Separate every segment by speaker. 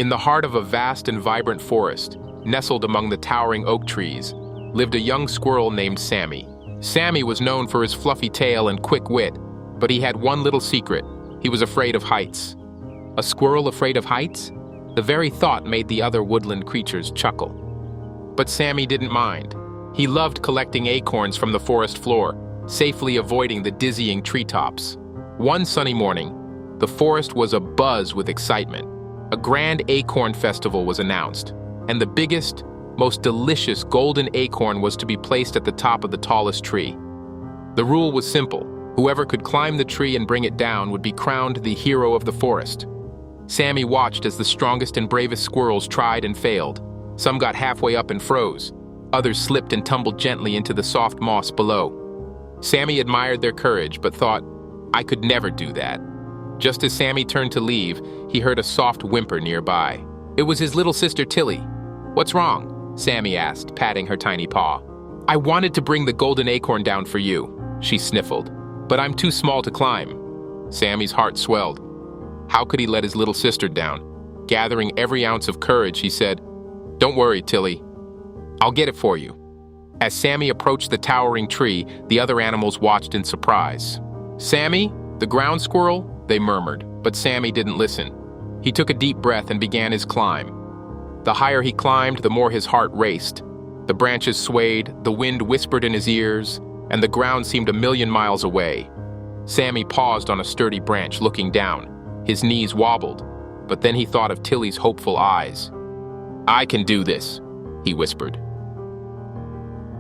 Speaker 1: In the heart of a vast and vibrant forest, nestled among the towering oak trees, lived a young squirrel named Sammy. Sammy was known for his fluffy tail and quick wit, but he had one little secret. He was afraid of heights. A squirrel afraid of heights? The very thought made the other woodland creatures chuckle. But Sammy didn't mind. He loved collecting acorns from the forest floor, safely avoiding the dizzying treetops. One sunny morning, the forest was abuzz with excitement. A grand acorn festival was announced, and the biggest, most delicious golden acorn was to be placed at the top of the tallest tree. The rule was simple. Whoever could climb the tree and bring it down would be crowned the hero of the forest. Sammy watched as the strongest and bravest squirrels tried and failed. Some got halfway up and froze. Others slipped and tumbled gently into the soft moss below. Sammy admired their courage, but thought, "I could never do that." Just as Sammy turned to leave, he heard a soft whimper nearby. It was his little sister Tilly. "What's wrong?" Sammy asked, patting her tiny paw. "I wanted to bring the golden acorn down for you," she sniffled, "but I'm too small to climb." Sammy's heart swelled. How could he let his little sister down? Gathering every ounce of courage, he said, "Don't worry, Tilly. I'll get it for you." As Sammy approached the towering tree, the other animals watched in surprise. "Sammy, the ground squirrel?" they murmured, but Sammy didn't listen. He took a deep breath and began his climb. The higher he climbed, the more his heart raced. The branches swayed, the wind whispered in his ears, and the ground seemed a million miles away. Sammy paused on a sturdy branch, looking down. His knees wobbled, but then he thought of Tilly's hopeful eyes. "I can do this," he whispered.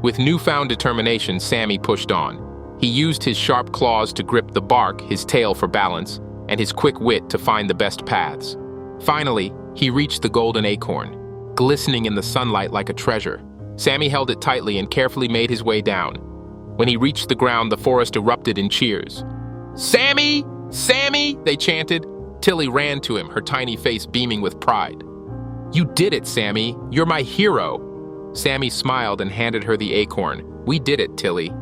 Speaker 1: With newfound determination, Sammy pushed on. He used his sharp claws to grip the bark, his tail for balance, and his quick wit to find the best paths. Finally, he reached the golden acorn, glistening in the sunlight like a treasure. Sammy held it tightly and carefully made his way down. When he reached the ground, the forest erupted in cheers. "Sammy! Sammy!" they chanted. Tilly ran to him, her tiny face beaming with pride. "You did it, Sammy! You're my hero!" Sammy smiled and handed her the acorn. "We did it, Tilly.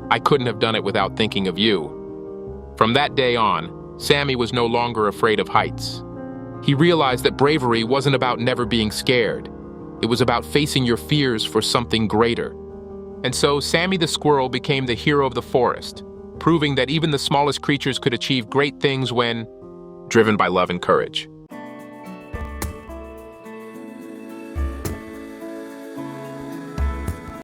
Speaker 1: I couldn't have done it without thinking of you." From that day on, Sammy was no longer afraid of heights. He realized that bravery wasn't about never being scared. It was about facing your fears for something greater. And so Sammy the squirrel became the hero of the forest, proving that even the smallest creatures could achieve great things when driven by love and courage.